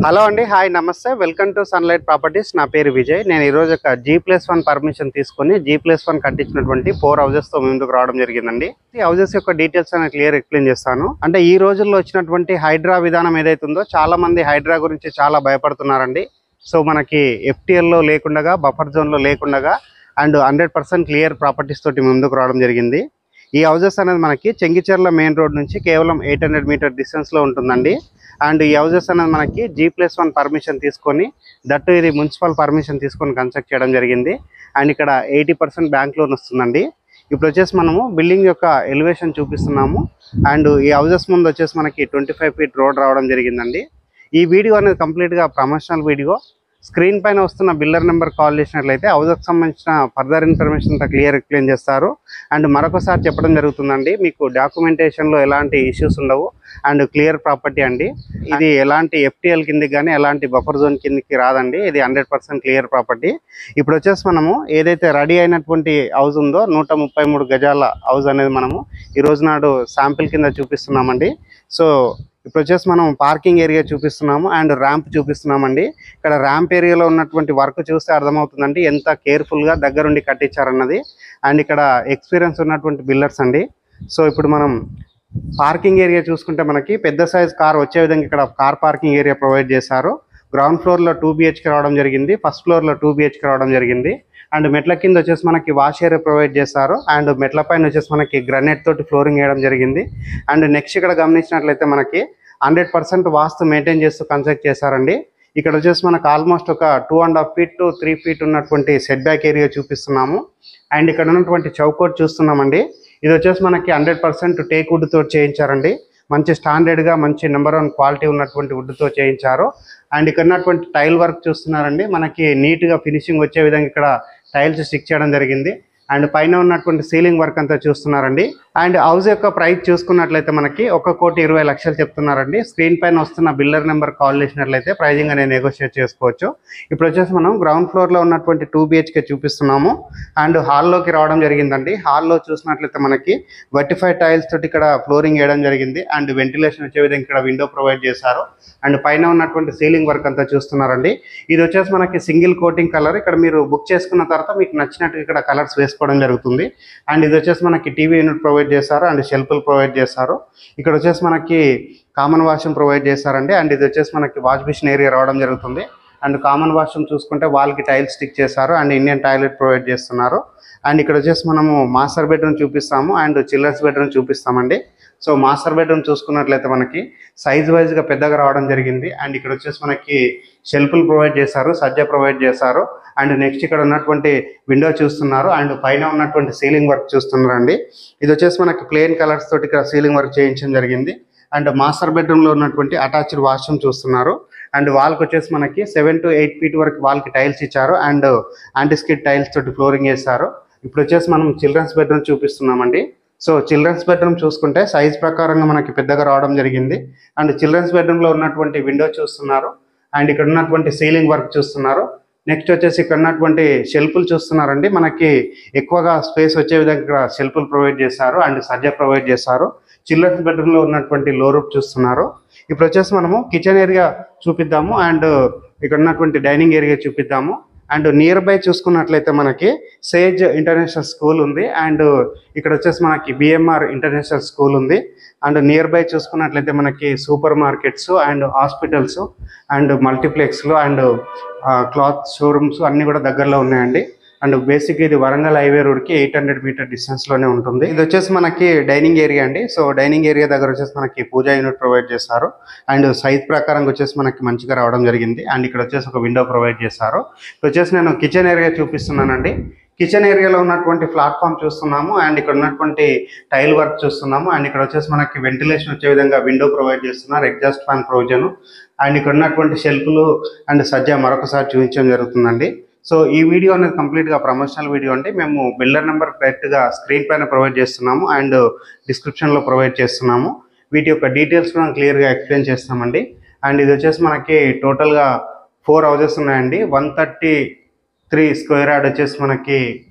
Hello అండి, hi నమస్తే, welcome to sunlight properties. నా పేరు విజయ్. నేను ఈరోజు ఒక G+1 పర్మిషన్ తీసుకొని G+1 కట్టించినటువంటి 4 హౌజెస్తో ముందుకు రావడం జరిగిందండి. ఈ హౌజెస్ యొక్క డీటెయిల్స్ అనేది క్లియర్ ఎక్స్ప్లెయిన్ చేస్తాను. అంటే ఈ రోజుల్లో వచ్చినటువంటి హైడ్రా విధానం ఏదైతే ఉందో, చాలా మంది హైడ్రా గురించి చాలా భయపడుతున్నారండి. సో మనకి FTLలో లేకుండా, బఫర్ జోన్లో లేకుండా అండ్ 100% క్లియర్ ప్రాపర్టీస్ తోటి ముందుకు రావడం జరిగింది. ఈ హౌజెస్ అనేది మనకి చెంగిచెర్ల మెయిన్ రోడ్ నుంచి కేవలం 800 మీటర్ డిస్టెన్స్లో ఉంటుందండి. అండ్ ఈ హౌజెస్ అనేది మనకి G+1 పర్మిషన్ తీసుకొని, దట్టు ఇది మున్సిపల్ పర్మిషన్ తీసుకొని కన్స్ట్రక్ట్ చేయడం జరిగింది. అండ్ ఇక్కడ 80% బ్యాంక్ లోన్ వస్తుందండి. ఇప్పుడు వచ్చేసి మనము బిల్డింగ్ యొక్క ఎలివేషన్ చూపిస్తున్నాము. అండ్ ఈ హౌజెస్ ముందు వచ్చేసి మనకి 25 ఫీట్ రోడ్ రావడం జరిగిందండి. ఈ వీడియో అనేది కంప్లీట్గా ప్రమోషనల్ వీడియో. స్క్రీన్ పైన వస్తున్న బిల్లర్ నెంబర్ కాల్ చేసినట్లయితే హౌజెస్కి సంబంధించిన ఫర్దర్ ఇన్ఫర్మేషన్ అంతా క్లియర్ ఎక్స్ప్లెయిన్ చేస్తారు. అండ్ మరొకసారి చెప్పడం జరుగుతుందండి, మీకు డాక్యుమెంటేషన్లో ఎలాంటి ఇష్యూస్ ఉండవు అండ్ క్లియర్ ప్రాపర్టీ అండి. ఇది ఎలాంటి FTL కిందకి కానీ ఎలాంటి బఫర్ జోన్ కిందకి రాదండి. ఇది 100% క్లియర్ ప్రాపర్టీ. ఇప్పుడు వచ్చేసి మనము ఏదైతే రెడీ అయినటువంటి హౌస్ ఉందో 133 గజాల హౌస్ అనేది మనము ఈరోజు నాడు శాంపిల్ కింద చూపిస్తున్నామండి. సో ఇప్పుడు వచ్చేసి మనం పార్కింగ్ ఏరియా చూపిస్తున్నాము అండ్ ర్యాంప్ చూపిస్తున్నామండి. ఇక్కడ ర్యాంప్ ఏరియాలో ఉన్నటువంటి వర్క్ చూస్తే అర్థమవుతుందండి ఎంత కేర్ఫుల్గా దగ్గరుండి కట్టించారన్నది. అండ్ ఇక్కడ ఎక్స్పీరియన్స్ ఉన్నటువంటి బిల్డర్స్ అండి. సో ఇప్పుడు మనం పార్కింగ్ ఏరియా చూసుకుంటే మనకి పెద్ద సైజ్ కార్ వచ్చే విధంగా ఇక్కడ కార్ పార్కింగ్ ఏరియా ప్రొవైడ్ చేశారు. గ్రౌండ్ ఫ్లోర్లో 2 BHK రావడం జరిగింది, ఫస్ట్ ఫ్లోర్లో 2 BHK రావడం జరిగింది. అండ్ మెట్ల కింద వచ్చేసి మనకి వాష్ ఏరియా ప్రొవైడ్ చేస్తారు. అండ్ మెట్ల పైన వచ్చేసి మనకి గ్రనైట్ తోటి ఫ్లోరింగ్ వేయడం జరిగింది. అండ్ నెక్స్ట్ ఇక్కడ గమనించినట్లయితే మనకి 100% వాస్తు మెయింటైన్ చేస్తూ కన్స్ట్రక్ట్ చేశారండి. ఇక్కడ వచ్చేసి మనకు ఆల్మోస్ట్ ఒక 2.5 feet to 3 feet ఉన్నటువంటి సెట్ బ్యాక్ ఏరియా చూపిస్తున్నాము. అండ్ ఇక్కడ ఉన్నటువంటి చౌకోట్ చూస్తున్నామండి. ఇది వచ్చేసి మనకి 100% టేక్ వుడ్ తోటి చేయించారండి. మంచి స్టాండర్డ్గా మంచి నెంబర్ 1 క్వాలిటీ ఉన్నటువంటి వుడ్తో చేయించారు. అండ్ ఇక్కడ ఉన్నటువంటి టైల్ వర్క్ చూస్తున్నారండి, మనకి నీట్గా ఫినిషింగ్ వచ్చే విధంగా ఇక్కడ టైల్స్ స్టిక్ చేయడం జరిగింది. అండ్ పైన ఉన్నటువంటి సీలింగ్ వర్క్ అంతా చూస్తున్నారండి. అండ్ హౌస్ యొక్క ప్రైస్ చూసుకున్నట్లయితే మనకి 1,20,00,000 చెప్తున్నారండి. స్క్రీన్ పైన వస్తున్న బిల్లర్ నెంబర్ కాల్ చేసినట్లయితే ప్రైజింగ్ అనేది నెగోషియేట్ చేసుకోవచ్చు. ఇప్పుడు వచ్చేసి మనం గ్రౌండ్ ఫ్లోర్లో ఉన్నటువంటి 2 BHK చూపిస్తున్నాము. అండ్ హాల్లోకి రావడం జరిగిందండి. హాల్లో చూసినట్లయితే మనకి వర్టిఫైడ్ టైల్స్ తోటి ఇక్కడ ఫ్లోరింగ్ వేయడం జరిగింది. అండ్ వెంటిలేషన్ వచ్చే విధంగా ఇక్కడ విండో ప్రొవైడ్ చేశారు. అండ్ పైన ఉన్నటువంటి సీలింగ్ వర్క్ అంతా చూస్తున్నారండి. ఇది వచ్చేసి మనకి సింగిల్ కోటింగ్ కలర్. ఇక్కడ మీరు బుక్ చేసుకున్న తర్వాత మీకు నచ్చినట్టు ఇక్కడ కలర్స్ వేసుకోవడం జరుగుతుంది. అండ్ ఇది వచ్చేసి మనకి టీవీ యూనిట్ ప్రొవైడ్ చేశారు అండ్ షెల్ఫ్లు ప్రొవైడ్ చేశారు. ఇక్కడ వచ్చేసి మనకి కామన్ వాష్రూమ్ ప్రొవైడ్ చేశారండి. అండ్ ఇది వచ్చేసి మనకి వాష్ బేసిన్ ఏరియా రావడం జరుగుతుంది. అండ్ కామన్ వాష్రూమ్ చూసుకుంటే వాల్కి టైల్స్ స్టిక్ చేశారు అండ్ ఇండియన్ టాయిలెట్ ప్రొవైడ్ చేస్తున్నారు. అండ్ ఇక్కడ వచ్చేసి మనము మాస్టర్ బెడ్రూమ్ చూపిస్తాము అండ్ చిల్డ్రన్స్ బెడ్రూమ్ చూపిస్తామండి. సో మాస్టర్ బెడ్రూమ్ చూసుకున్నట్లయితే మనకి సైజ్ వైజ్గా పెద్దగా రావడం జరిగింది. అండ్ ఇక్కడ వచ్చేసి మనకి షెల్ఫ్లు ప్రొవైడ్ చేశారు, సజ్జ ప్రొవైడ్ చేశారు. అండ్ నెక్స్ట్ ఇక్కడ ఉన్నటువంటి విండో చూస్తున్నారు అండ్ పైన ఉన్నటువంటి సీలింగ్ వర్క్ చూస్తున్నారండి. ఇది వచ్చేసి మనకి ప్లెయిన్ కలర్స్ తోటి ఇక్కడ సీలింగ్ వర్క్ చేయించడం జరిగింది. అండ్ మాస్టర్ బెడ్రూమ్లో ఉన్నటువంటి అటాచ్డ్ వాష్రూమ్ చూస్తున్నారు. అండ్ వాల్కి వచ్చేసి మనకి 7 to 8 feet వరకు వాల్కి టైల్స్ ఇచ్చారు అండ్ యాంటీస్కిడ్ టైల్స్ తోటి ఫ్లోరింగ్ వేశారు. ఇప్పుడు వచ్చేసి మనం చిల్డ్రన్స్ బెడ్రూమ్ చూపిస్తున్నామండి. సో చిల్డ్రన్స్ బెడ్రూమ్ చూసుకుంటే సైజ్ ప్రకారంగా మనకి పెద్దగా రావడం జరిగింది. అండ్ చిల్డ్రన్స్ బెడ్రూమ్లో ఉన్నటువంటి విండో చూస్తున్నారు అండ్ ఇక్కడ ఉన్నటువంటి సీలింగ్ వర్క్ చూస్తున్నారు. నెక్స్ట్ వచ్చేసి ఇక్కడ ఉన్నటువంటి షెల్ఫ్లు చూస్తున్నారండి. మనకి ఎక్కువగా స్పేస్ వచ్చే విధంగా ఇక్కడ షెల్ఫ్లు ప్రొవైడ్ చేశారు అండ్ సజ్జ ప్రొవైడ్ చేశారు. చిల్డ్రన్స్ బెడ్రూమ్లో ఉన్నటువంటి లో రూప్ చూస్తున్నారు. ఇప్పుడు వచ్చేసి మనము కిచెన్ ఏరియా చూపిద్దాము అండ్ ఇక్కడ ఉన్నటువంటి డైనింగ్ ఏరియా చూపిద్దాము. అండ్ నియర్ బై చూసుకున్నట్లయితే మనకి సేజ్ ఇంటర్నేషనల్ స్కూల్ ఉంది అండ్ ఇక్కడ వచ్చేసి మనకి BMR ఇంటర్నేషనల్ స్కూల్ ఉంది. అండ్ నియర్ బై చూసుకున్నట్లయితే మనకి supermarkets and hospitals and మల్టీప్లెక్స్లు అండ్ క్లాత్ షోరూమ్స్ అన్నీ కూడా దగ్గరలో ఉన్నాయండి. అండ్ బేసిక్ ఇది వరంగల్ హైవే రోడ్కి 800 మీటర్ డిస్టెన్స్లోనే ఉంటుంది. ఇది వచ్చేసి మనకి డైనింగ్ ఏరియా అండి. సో డైనింగ్ ఏరియా దగ్గర వచ్చేసి మనకి పూజా యూనిట్ ప్రొవైడ్ చేస్తారు అండ్ సైజ్ ప్రకారంగా వచ్చేసి మనకి మంచిగా రావడం జరిగింది. అండ్ ఇక్కడ వచ్చేసి ఒక విండో ప్రొవైడ్ చేస్తారు. ఇప్పుడు వచ్చేసి నేను కిచెన్ ఏరియా చూపిస్తున్నానండి. కిచెన్ ఏరియాలో ఉన్నటువంటి ప్లాట్ఫామ్ చూస్తున్నాము అండ్ ఇక్కడ ఉన్నటువంటి టైల్ వర్క్ చూస్తున్నాము. అండ్ ఇక్కడ వచ్చేసి మనకి వెంటిలేషన్ వచ్చే విధంగా విండో ప్రొవైడ్ చేస్తున్నారు, ఎగ్జాస్ట్ ఫ్యాన్ ప్రొవిజన్. అండ్ ఇక్కడ ఉన్నటువంటి షెల్ఫ్లు అండ్ సజ్జ మరొకసారి చూపించడం జరుగుతుందండి. సో ఈ వీడియో అనేది కంప్లీట్గా ప్రమోషనల్ వీడియో అండి. మేము బిల్డర్ నెంబర్ డైరెక్ట్గా స్క్రీన్ పైన ప్రొవైడ్ చేస్తున్నాము అండ్ డిస్క్రిప్షన్లో ప్రొవైడ్ చేస్తున్నాము. వీటి యొక్క డీటెయిల్స్ కూడా క్లియర్గా ఎక్స్ప్లెయిన్ చేస్తామండి. అండ్ ఇది వచ్చేసి మనకి టోటల్గా 4 హౌజెస్ ఉన్నాయండి. 133 స్క్వేర్ యార్డ్ వచ్చేసి మనకి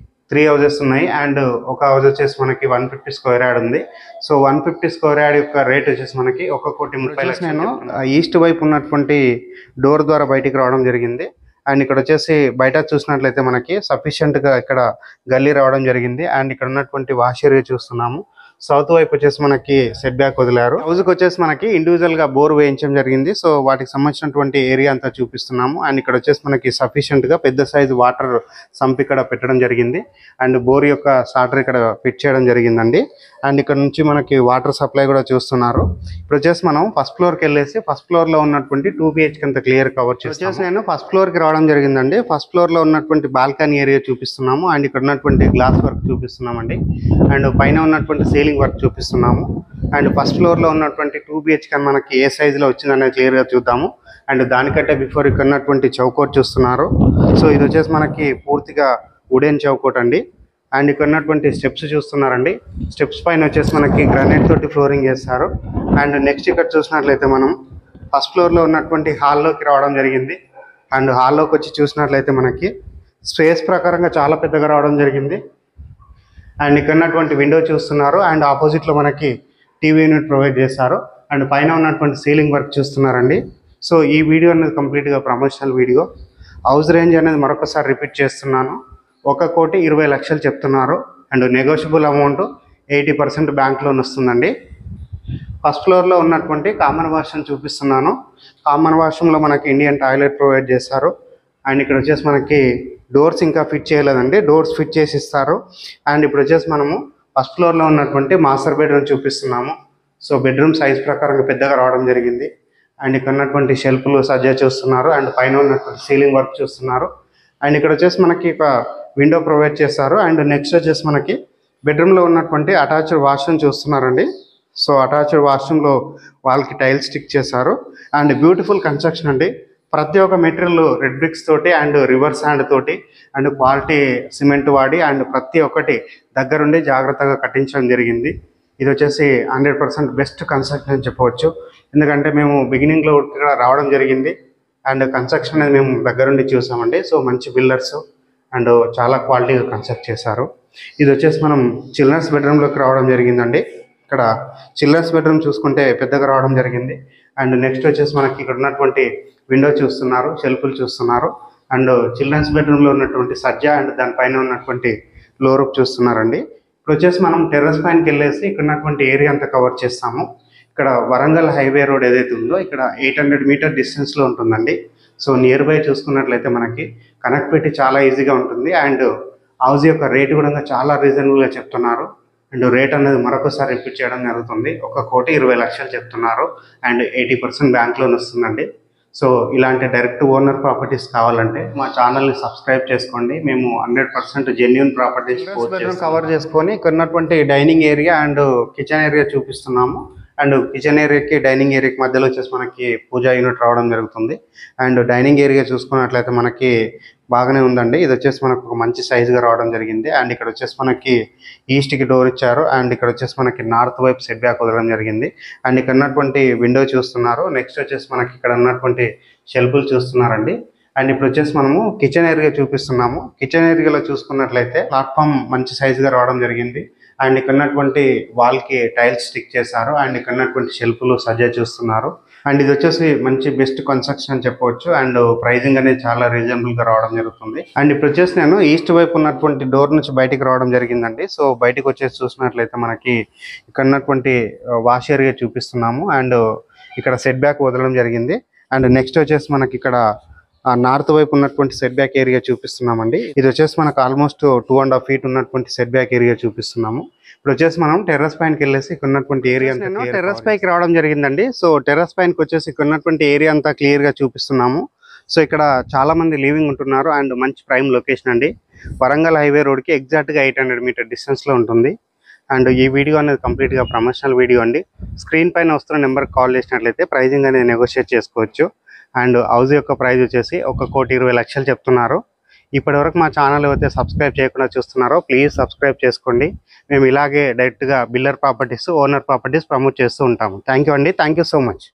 3 హౌసెస్ ఉన్నాయి అండ్ ఒక హౌస్ వచ్చేసి మనకి 150 స్క్వేర్ యార్డ్ ఉంది. సో 150 స్క్వేర్ యార్డ్ యొక్క రేట్ వచ్చేసి మనకి 1,30,00,000. నేను ఈస్ట్ వైపు ఉన్నటువంటి డోర్ ద్వారా బయటికి రావడం జరిగింది. అండ్ ఇక్కడ వచ్చేసి బయట చూసినట్లయితే మనకి సఫిషియెంట్గా ఇక్కడ గల్లీ రావడం జరిగింది. అండ్ ఇక్కడ ఉన్నటువంటి వాష్ ఏరియా చూస్తున్నాము. సౌత్ వైపు వచ్చేసి మనకి సెట్ బ్యాక్ వదిలారు. హౌస్కి వచ్చేసి మనకి ఇండివిజువల్గా బోర్ వేయించడం జరిగింది. సో వాటికి సంబంధించినటువంటి ఏరియా అంతా చూపిస్తున్నాము. అండ్ ఇక్కడ వచ్చేసి మనకి సఫిషియెంట్గా పెద్ద సైజు వాటర్ సంప్ ఇక్కడ పెట్టడం జరిగింది. అండ్ బోర్ యొక్క స్టార్టర్ ఇక్కడ ఫిట్ చేయడం జరిగిందండి. అండ్ ఇక్కడ నుంచి మనకి వాటర్ సప్లై కూడా చూస్తున్నారు. ఇప్పుడు వచ్చేసి మనం ఫస్ట్ ఫ్లోర్కి వెళ్ళేసి ఫస్ట్ ఫ్లోర్లో ఉన్నటువంటి 2 BHK అంత క్లియర్ కవర్ చేసి నేను ఫస్ట్ ఫ్లోర్కి రావడం జరిగిందండి. ఫస్ట్ ఫ్లోర్లో ఉన్నటువంటి బాల్కనీ ఏరియా చూపిస్తున్నాము. అండ్ ఇక్కడ ఉన్నటువంటి గ్లాస్ వర్క్ చూపిస్తున్నామండి. అండ్ పైన ఉన్నటువంటి సీలింగ్ వర్క్ చూపిస్తున్నాము. అండ్ ఫస్ట్ ఫ్లోర్లో ఉన్నటువంటి 2 BHK మనకి ఏ సైజులో వచ్చిందనేది క్లియర్గా చూద్దాము. అండ్ దానికంటే బిఫోర్ ఇక్కడ ఉన్నటువంటి చౌకోట్ చూస్తున్నారు. సో ఇది వచ్చేసి మనకి పూర్తిగా వుడెన్ చౌకోట్ అండి. అండ్ ఇక్కడ ఉన్నటువంటి స్టెప్స్ చూస్తున్నారండి. స్టెప్స్ పైన వచ్చేసి మనకి గ్రానైట్ తోటి ఫ్లోరింగ్ చేస్తారు. అండ్ నెక్స్ట్ ఇక్కడ చూసినట్లయితే మనం ఫస్ట్ ఫ్లోర్లో ఉన్నటువంటి హాల్లోకి రావడం జరిగింది. అండ్ హాల్లోకి వచ్చి చూసినట్లయితే మనకి స్పేస్ ప్రకారంగా చాలా పెద్దగా రావడం జరిగింది. అండ్ ఇక్కడ ఉన్నటువంటి విండో చూస్తున్నారు. అండ్ ఆపోజిట్లో మనకి టీవీ యూనిట్ ప్రొవైడ్ చేస్తారు. అండ్ పైన ఉన్నటువంటి సీలింగ్ వర్క్ చూస్తున్నారండి. సో ఈ వీడియో అనేది కంప్లీట్గా ప్రమోషనల్ వీడియో. హౌస్ రేంజ్ అనేది మరొకసారి రిపీట్ చేస్తున్నాను. 1,20,00,000 చెప్తున్నారు. And negotiable amount 80% bank loan వస్తుందండి. ఫస్ట్ ఫ్లోర్లో ఉన్నటువంటి కామన్ వాష్రూమ్ చూపిస్తున్నాను. కామన్ వాష్రూమ్లో మనకి ఇండియన్ టాయిలెట్ ప్రొవైడ్ చేస్తారు. అండ్ ఇక్కడ వచ్చేసి మనకి డోర్స్ ఇంకా ఫిట్ చేయలేదండి. డోర్స్ ఫిట్ చేసి ఇస్తారు. అండ్ ఇప్పుడు వచ్చేసి మనము ఫస్ట్ ఫ్లోర్లో ఉన్నటువంటి మాస్టర్ బెడ్రూమ్ చూపిస్తున్నాము. సో బెడ్రూమ్ సైజ్ ప్రకారంగా పెద్దగా రావడం జరిగింది. అండ్ ఇక్కడ ఉన్నటువంటి షెల్ఫ్లు సజ్జా చూస్తున్నారు. అండ్ పైన ఉన్నటువంటి సీలింగ్ వర్క్ చూస్తున్నారు. అండ్ ఇక్కడ వచ్చేసి మనకి ఒక విండో ప్రొవైడ్ చేస్తారు. అండ్ నెక్స్ట్ వచ్చేసి మనకి బెడ్రూమ్లో ఉన్నటువంటి అటాచ్డ్ వాష్రూమ్ చూస్తున్నారండి. సో అటాచ్డ్ వాష్రూమ్లో వాళ్ళకి టైల్స్ స్టిక్ చేశారు. అండ్ బ్యూటిఫుల్ కన్స్ట్రక్షన్ అండి. ప్రతి ఒక్క మెటీరియల్ రెడ్ బ్రిక్స్ తోటి అండ్ రివర్ శాండ్ తోటి అండ్ క్వాలిటీ సిమెంట్ వాడి అండ్ ప్రతి ఒక్కటి దగ్గరుండి జాగ్రత్తగా కట్టించడం జరిగింది. ఇది వచ్చేసి 100% బెస్ట్ కన్స్ట్రక్షన్ అని చెప్పవచ్చు. ఎందుకంటే మేము బిగినింగ్లో ఇక్కడ రావడం జరిగింది. అండ్ కన్స్ట్రక్షన్ అనేది మేము దగ్గరుండి చూసామండి. సో మంచి బిల్డర్స్ అండ్ చాలా క్వాలిటీగా కన్స్ట్రక్ట్ చేశారు. ఇది వచ్చేసి మనం చిల్డ్రన్స్ బెడ్రూమ్లోకి రావడం జరిగిందండి. ఇక్కడ చిల్డ్రన్స్ బెడ్రూమ్ చూసుకుంటే పెద్దగా రావడం జరిగింది. అండ్ నెక్స్ట్ వచ్చేసి మనకి ఇక్కడ ఉన్నటువంటి విండో చూస్తున్నారు, షెల్ఫ్లు చూస్తున్నారు. అండ్ చిల్డ్రన్స్ బెడ్రూమ్లో ఉన్నటువంటి సజ్జా అండ్ దానిపైన ఉన్నటువంటి లో రూప్ చూస్తున్నారండి. ఇప్పుడు వచ్చేసి మనం టెర్రస్ పైనకి వెళ్ళేసి ఇక్కడ ఉన్నటువంటి ఏరియా అంతా కవర్ చేస్తాము. ఇక్కడ వరంగల్ హైవే రోడ్ ఏదైతే ఉందో ఇక్కడ 800 మీటర్ డిస్టెన్స్లో ఉంటుందండి. సో నియర్ బై చూసుకున్నట్లయితే మనకి కనెక్టివిటీ చాలా ఈజీగా ఉంటుంది. అండ్ హౌస్ యొక్క రేటు కూడా చాలా రీజనబుల్గా చెప్తున్నారు. అండ్ రేట్ అనేది మరొకసారి రిపీట్ చేయడం జరుగుతుంది. 1,20,00,000 చెప్తున్నారు. అండ్ 80% బ్యాంక్ లోన్ వస్తుందండి. సో ఇలాంటి డైరెక్ట్ ఓనర్ ప్రాపర్టీస్ కావాలంటే మా ఛానల్ని సబ్స్క్రైబ్ చేసుకోండి. మేము 100% జెన్యూన్ ప్రాపర్టీస్ కవర్ చేసుకొని ఇక్కడ ఉన్నటువంటి dining area and kitchen area చూపిస్తున్నాము. అండ్ కిచెన్ ఏరియాకి డైనింగ్ ఏరియాకి మధ్యలో వచ్చేసి మనకి పూజా యూనిట్ రావడం జరుగుతుంది. అండ్ డైనింగ్ ఏరియా చూసుకున్నట్లయితే మనకి బాగానే ఉందండి. ఇది వచ్చేసి మనకు ఒక మంచి సైజుగా రావడం జరిగింది. అండ్ ఇక్కడ వచ్చేసి మనకి ఈస్ట్కి డోర్ ఇచ్చారు. అండ్ ఇక్కడ వచ్చేసి మనకి నార్త్ వైపు సెట్ బ్యాక్ వదలడం జరిగింది. అండ్ ఇక్కడ ఉన్నటువంటి విండో చూస్తున్నారు. నెక్స్ట్ వచ్చేసి మనకి ఇక్కడ ఉన్నటువంటి షెల్ఫ్లు చూస్తున్నారండి. అండ్ ఇప్పుడు వచ్చేసి మనము కిచెన్ ఏరియా చూపిస్తున్నాము. కిచెన్ ఏరియాలో చూసుకున్నట్లయితే ప్లాట్ఫామ్ మంచి సైజుగా రావడం జరిగింది. అండ్ ఇక్కడ ఉన్నటువంటి వాల్కి టైల్స్ స్టిక్ చేశారు. అండ్ ఇక్కడ ఉన్నటువంటి షెల్ఫ్లు సజ్జా చూస్తున్నారు. అండ్ ఇది వచ్చేసి మంచి బెస్ట్ కన్స్ట్రక్షన్ అని చెప్పవచ్చు. అండ్ ప్రైజింగ్ అనేది చాలా రీజనబుల్గా రావడం జరుగుతుంది. అండ్ ఇప్పుడు వచ్చేసి నేను ఈస్ట్ వైపు ఉన్నటువంటి డోర్ నుంచి బయటికి రావడం జరిగిందండి. సో బయటకు వచ్చేసి చూసినట్లయితే మనకి ఇక్కడ ఉన్నటువంటి వాష్ ఏరియా చూపిస్తున్నాము. అండ్ ఇక్కడ సెట్ బ్యాక్ వదలడం జరిగింది. అండ్ నెక్స్ట్ వచ్చేసి మనకి ఇక్కడ నార్త్ వైపు ఉన్నటువంటి సెట్ బ్యాక్ ఏరియా చూపిస్తున్నామండి. ఇది వచ్చేసి మనకు ఆల్మోస్ట్ 2.5 feet ఉన్నటువంటి సెట్ బ్యాక్ ఏరియా చూపిస్తున్నాము. ఇప్పుడు వచ్చేసి మనం టెర్రస్ పైనకి వెళ్ళేసి ఇక్కడ ఉన్నటువంటి ఏరియా నేను టెర్రస్ పైకి రావడం జరిగిందండి. సో టెర్రస్ పైనకి వచ్చేసి ఇక్కడ ఉన్నటువంటి ఏరియా అంతా క్లియర్గా చూపిస్తున్నాము. సో ఇక్కడ చాలా మంది లివింగ్ ఉంటున్నారు. అండ్ మంచి ప్రైమ్ లొకేషన్ అండి. వరంగల్ హైవే రోడ్కి ఎగ్జాక్ట్గా 800 మీటర్ డిస్టెన్స్లో ఉంటుంది. అండ్ ఈ వీడియో అనేది కంప్లీట్గా ప్రమోషనల్ వీడియో అండి. స్క్రీన్ పైన వస్తున్న నెంబర్కి కాల్ చేసినట్లయితే ప్రైజింగ్ అనేది నెగోషియేట్ చేసుకోవచ్చు. అండ్ హౌస్ యొక్క ప్రైస్ వచ్చేసి 1,20,00,000 చెప్తున్నారు. ఇప్పటివరకు మా ఛానల్ అయితే సబ్స్క్రైబ్ చేయకుండా చూస్తున్నారో ప్లీజ్ సబ్స్క్రైబ్ చేసుకోండి. మేము ఇలాగే డైరెక్ట్గా builder properties, owner properties promote చేస్తూ ఉంటాము. థ్యాంక్ యూ అండి. Thank you so much.